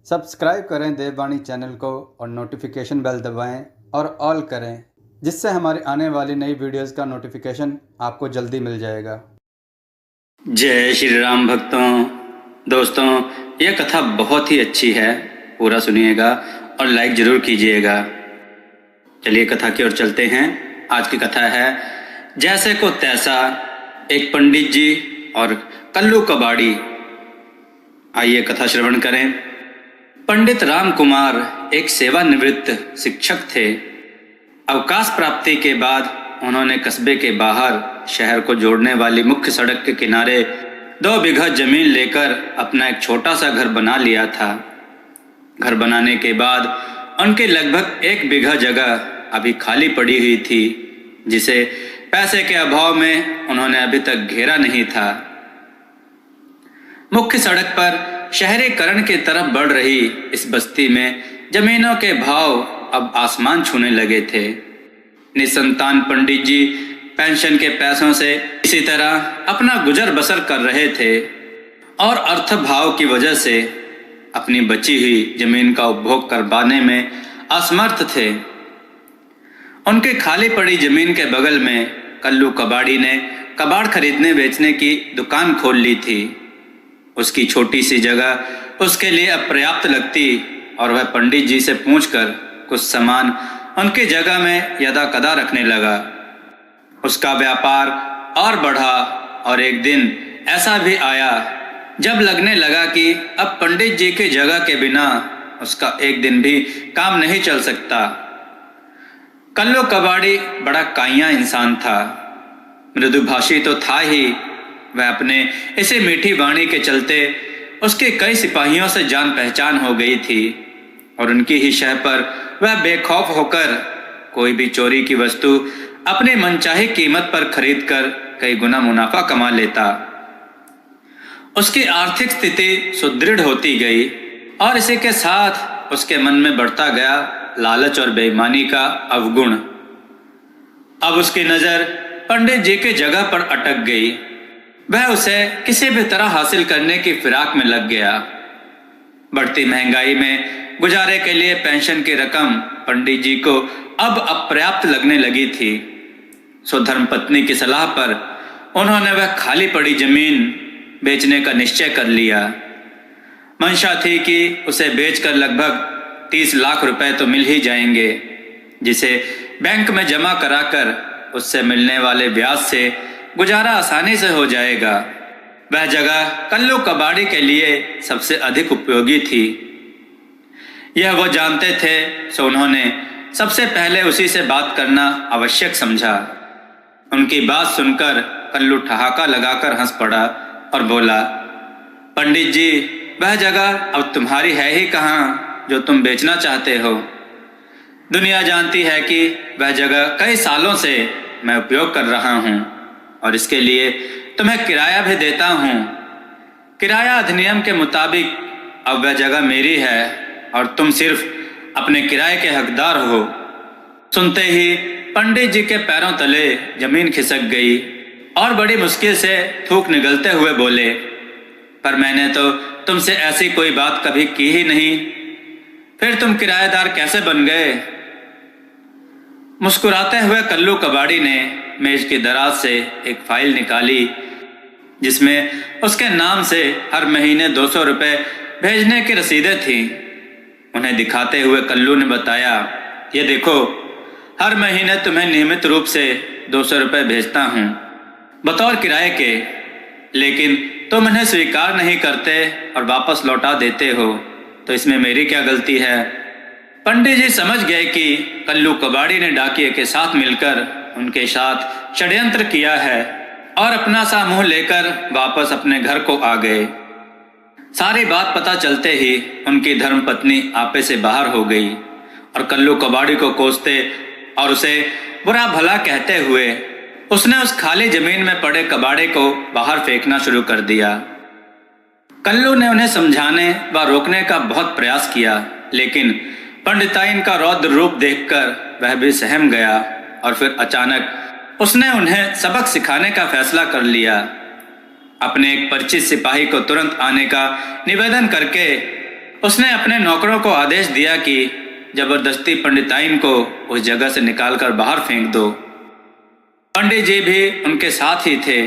Subscribe करें देववाणी channel को और नोटिफिकेशन बेल दबाएं और ऑल करें, जिससे हमारी आने वाली नई वीडियोस का नोटिफिकेशन आपको जल्दी मिल जाएगा। जय श्री राम भक्तों। दोस्तों, यह कथा बहुत ही अच्छी है, पूरा सुनिएगा और लाइक ज़रूर कीजिएगा। चलिए कथा की ओर चलते हैं। आज की कथा है जैसे को तैसा, एक पंडित जी और कल्लू कबाड़ी। आइए कथा श्रवण करें। पंडित राम कुमार एक सेवानिवृत्त शिक्षक थे। अवकाश प्राप्ति के बाद उन्होंने कस्बे के बाहर शहर को जोड़ने वाली मुख्य सड़क के किनारे 2 बीघा जमीन लेकर अपना एक छोटा सा घर बना लिया था। घर बनाने के बाद उनके लगभग 1 बीघा जगह अभी खाली पड़ी हुई थी, जिसे पैसे के अभाव में उन्होंने अभी तक घेरा नहीं था। मुख्य सड़क पर शहरीकरण की तरफ बढ़ रही इस बस्ती में जमीनों के भाव अब आसमान छूने लगे थे। निसंतान पंडित जी पेंशन के पैसों से इसी तरह अपना गुजर बसर कर रहे थे और अर्थ भाव की वजह से अपनी बची हुई जमीन का उपभोग करवाने में असमर्थ थे। उनके खाली पड़ी जमीन के बगल में कल्लू कबाड़ी ने कबाड़ खरीदने बेचने की दुकान खोल ली थी। उसकी छोटी सी जगह उसके लिए अपर्याप्त लगती और वह पंडित जी से पूछकर कुछ सामान उनकी जगह में यदा कदा रखने लगा। उसका व्यापार और बढ़ा और एक दिन ऐसा भी आया जब लगने लगा कि अब पंडित जी की जगह के बिना उसका एक दिन भी काम नहीं चल सकता। कल्लू कबाड़ी बड़ा काइया इंसान था, मृदुभाषी तो था ही। वह अपने इसी मीठी वाणी के चलते उसके कई सिपाहियों से जान पहचान हो गई थी और उनकी ही शह पर वह बेखौफ होकर कोई भी चोरी की वस्तु अपने मनचाही कीमत पर खरीदकर कई गुना मुनाफा कमा लेता। उसकी आर्थिक स्थिति सुदृढ़ होती गई और इसी के साथ उसके मन में बढ़ता गया लालच और बेईमानी का अवगुण। अब उसकी नजर पंडित जी की जगह पर अटक गई। वह उसे किसी भी तरह हासिल करने की फिराक में लग गया। बढ़ती महंगाई में गुजारे के लिए पेंशन की रकम पंडित जी को अब अपर्याप्त लगने लगी थी। सो धर्मपत्नी की सलाह पर उन्होंने वह खाली पड़ी जमीन बेचने का निश्चय कर लिया। मंशा थी कि उसे बेचकर लगभग 30 लाख रुपए तो मिल ही जाएंगे, जिसे बैंक में जमा कराकर उससे मिलने वाले ब्याज से गुजारा आसानी से हो जाएगा। वह जगह कल्लू कबाड़ी के लिए सबसे अधिक उपयोगी थी। यह वो जानते थे, सो उन्होंने सबसे पहले उसी से बात करना आवश्यक समझा। उनकी बात सुनकर कल्लू ठहाका लगाकर हंस पड़ा और बोला, पंडित जी, वह जगह अब तुम्हारी है ही कहाँ जो तुम बेचना चाहते हो। दुनिया जानती है कि वह जगह कई सालों से मैं उपयोग कर रहा हूँ और इसके लिए तुम्हें किराया भी देता हूँ। किराया अधिनियम के मुताबिक अब वह जगह मेरी है और तुम सिर्फ अपने किराए के हकदार हो। सुनते ही पंडित जी के पैरों तले जमीन खिसक गई और बड़ी मुश्किल से थूक निगलते हुए बोले, पर मैंने तो तुमसे ऐसी कोई बात कभी की ही नहीं, फिर तुम किराएदार कैसे बन गए। मुस्कुराते हुए कल्लू कबाड़ी ने मेज की दराज से एक फाइल निकाली जिसमें उसके नाम से हर महीने 200 रुपए भेजने की रसीदें थीं। उन्हें दिखाते हुए कल्लू ने बताया, ये देखो, हर महीने तुम्हें नियमित रूप से 200 रुपए भेजता हूँ बतौर किराए के, लेकिन तुम इन्हें स्वीकार नहीं करते और वापस लौटा देते हो, तो इसमें मेरी क्या गलती है। पंडित जी समझ गए कि कल्लू कबाड़ी ने डाकिये के साथ मिलकर उनके साथ षड्यंत्र किया है और अपना सा मुंह लेकर वापस अपने घर को आ गए। सारी बात पता चलते ही उनकी धर्मपत्नी आपे से बाहर हो गई और कल्लू कबाड़ी को कोसते और उसे बुरा भला कहते हुए उसने उस खाली जमीन में पड़े कबाड़े को बाहर फेंकना शुरू कर दिया। कल्लू ने उन्हें समझाने व रोकने का बहुत प्रयास किया, लेकिन पंडिताइन का रौद्र रूप देखकर वह भी सहम गया और फिर अचानक उसने उन्हें सबक सिखाने का फैसला कर लिया। अपने एक परिचित सिपाही को तुरंत आने का निवेदन करके उसने अपने नौकरों को आदेश दिया कि जबरदस्ती पंडिताइन को उस जगह से निकालकर बाहर फेंक दो। पंडित जी भी उनके साथ ही थे।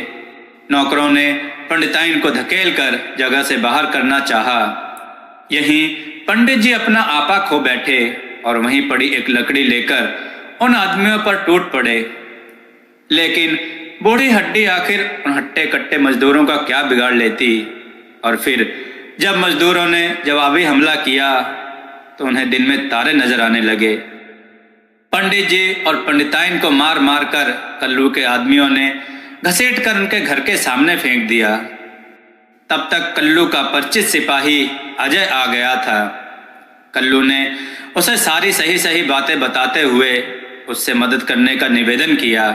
नौकरों ने पंडिताइन को धकेलकर जगह से बाहर करना चाहा। यहीं पंडित जी अपना आपा खो बैठे और वहीं पड़ी एक लकड़ी लेकर उन आदमियों पर टूट पड़े। लेकिन बूढ़ी हड्डी आखिर उन हट्टे कट्टे मजदूरों का क्या बिगाड़ लेती। और फिर जब मजदूरों ने जवाबी हमला किया तो उन्हें दिन में तारे नजर आने लगे। पंडित जी और पंडिताइन को मार मार कर कल्लू के आदमियों ने घसीट कर उनके घर के सामने फेंक दिया। तब तक कल्लू का परिचित सिपाही अजय आ गया था। कल्लू ने उसे सारी सही सही बातें बताते हुए उससे मदद करने का निवेदन किया।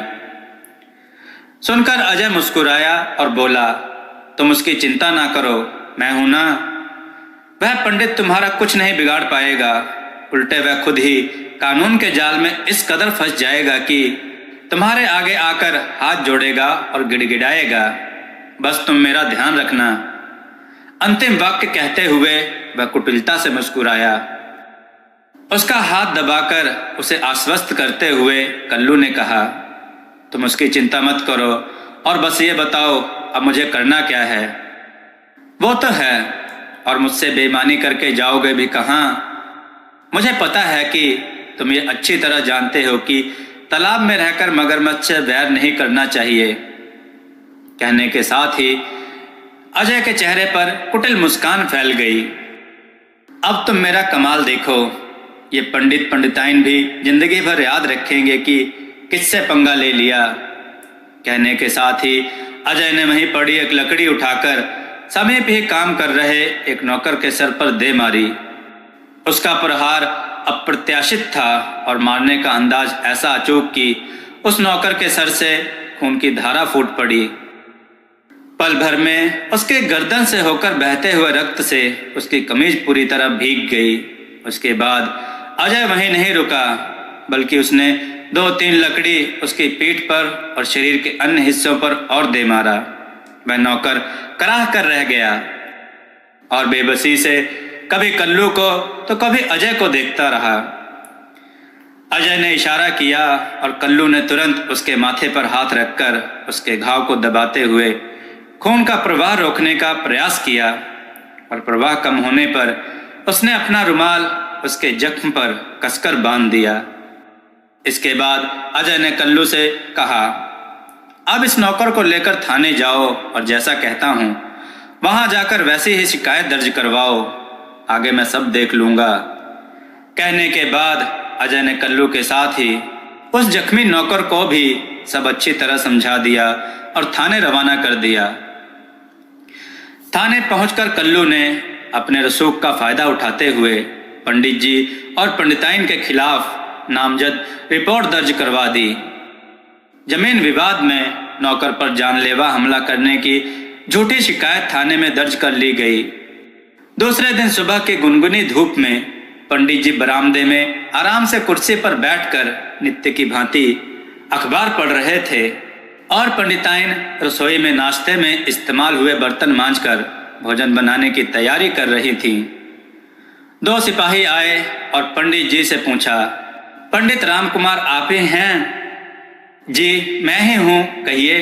सुनकर अजय मुस्कुराया और बोला, तुम उसकी चिंता ना करो, मैं हूं ना। वह पंडित तुम्हारा कुछ नहीं बिगाड़ पाएगा, उल्टे वह खुद ही कानून के जाल में इस कदर फंस जाएगा कि तुम्हारे आगे आकर हाथ जोड़ेगा और गिड़गिड़ाएगा। बस तुम मेरा ध्यान रखना। अंतिम वाक्य कहते हुए वह कुटिलता से मुस्कुराया। उसका हाथ दबाकर उसे आश्वस्त करते हुए कल्लू ने कहा, तुम उसकी चिंता मत करो और बस ये बताओ अब मुझे करना क्या है। वो तो है, और मुझसे बेईमानी करके जाओगे भी कहाँ। मुझे पता है कि तुम ये अच्छी तरह जानते हो कि तालाब में रहकर मगरमच्छ से वैर नहीं करना चाहिए। कहने के साथ ही अजय के चेहरे पर कुटिल मुस्कान फैल गई। अब तुम मेरा कमाल देखो। ये पंडित पंडिताइन भी जिंदगी भर याद रखेंगे कि किससे पंगा ले लिया। कहने के साथ ही अजय ने वहीं पड़ी एक लकड़ी उठाकर समीप ही काम कर रहे एक नौकर के सर पर दे मारी। उसका प्रहार अप्रत्याशित था और मारने का अंदाज ऐसा अचूक कि उस नौकर के सर से खून की धारा फूट पड़ी। पल भर में उसके गर्दन से होकर बहते हुए रक्त से उसकी कमीज पूरी तरह भीग गई। उसके बाद अजय वहीं नहीं रुका, बल्कि उसने 2-3 लकड़ी उसकी पीठ पर और शरीर के अन्य हिस्सों पर और दे मारा। वह नौकर कराह कर रह गया और बेबसी से कभी कल्लू को तो कभी अजय को देखता रहा। अजय ने इशारा किया और कल्लू ने तुरंत उसके माथे पर हाथ रखकर उसके घाव को दबाते हुए खून का प्रवाह रोकने का प्रयास किया। और प्रवाह कम होने पर उसने अपना रुमाल उसके जख्म पर कसकर बांध दिया। इसके बाद अजय ने कल्लू से कहा, अब इस नौकर को लेकर थाने जाओ और जैसा कहता हूं वहां जाकर वैसी ही शिकायत दर्ज करवाओ। आगे मैं सब देख लूंगा। कहने के बाद अजय ने कल्लू के साथ ही उस जख्मी नौकर को भी सब अच्छी तरह समझा दिया और थाने रवाना कर दिया। थाने पहुंचकर कल्लू ने अपने रसूख का फायदा उठाते हुए पंडित जी और पंडिताइन के खिलाफ नामजद रिपोर्ट दर्ज करवा दी। जमीन विवाद में नौकर पर जानलेवा हमला करने की झूठी शिकायत थाने में दर्ज कर ली गई। दूसरे दिन सुबह की गुनगुनी धूप में पंडित जी बरामदे में आराम से कुर्सी पर बैठकर नित्य की भांति अखबार पढ़ रहे थे और पंडिताइन रसोई में नाश्ते में इस्तेमाल हुए बर्तन मांजकर भोजन बनाने की तैयारी कर रही थी। 2 सिपाही आए और पंडित जी से पूछा, पंडित रामकुमार आप ही हैं? जी मैं ही हूँ, कहिए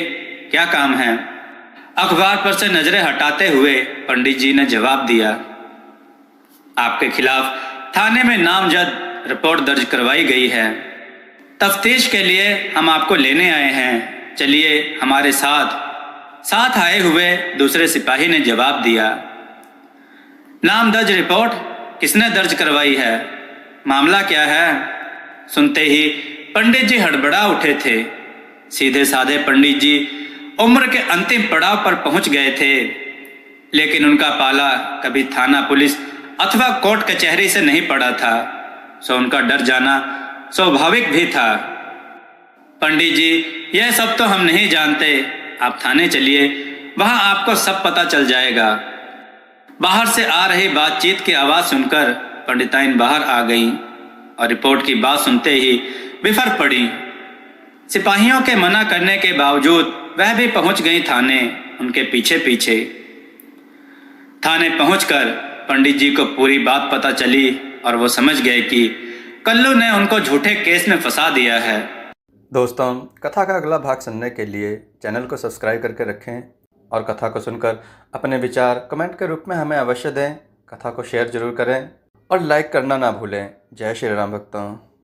क्या काम है? अखबार पर से नजरें हटाते हुए पंडित जी ने जवाब दिया, आपके खिलाफ थाने में नामजद रिपोर्ट दर्ज करवाई गई है। तफ्तीश के लिए हम आपको लेने आए हैं, चलिए हमारे साथ। साथ आए हुए दूसरे सिपाही ने जवाब दिया, नामदर्ज रिपोर्ट किसने दर्ज करवाई है? मामला क्या है? सुनते ही पंडित जी हड़बड़ा उठे थे। सीधे साधे पंडित जी उम्र के अंतिम पड़ाव पर पहुंच गए थे, लेकिन उनका पाला कभी थाना पुलिस अथवा कोर्ट कचहरी से नहीं पड़ा था, सो उनका डर जाना स्वाभाविक भी था। पंडित जी यह सब तो हम नहीं जानते, आप थाने चलिए, वहां आपको सब पता चल जाएगा। बाहर से आ रही बातचीत की आवाज सुनकर पंडिताइन बाहर आ गई और रिपोर्ट की बात सुनते ही बिफर पड़ी। सिपाहियों के मना करने के बावजूद वह भी पहुंच गई थाने, उनके पीछे पीछे। थाने पहुंचकर पंडित जी को पूरी बात पता चली और वो समझ गए कि कल्लू ने उनको झूठे केस में फंसा दिया है। दोस्तों, कथा का अगला भाग सुनने के लिए चैनल को सब्सक्राइब करके रखें और कथा को सुनकर अपने विचार कमेंट के रूप में हमें अवश्य दें। कथा को शेयर जरूर करें और लाइक करना ना भूलें। जय श्री राम भक्तों।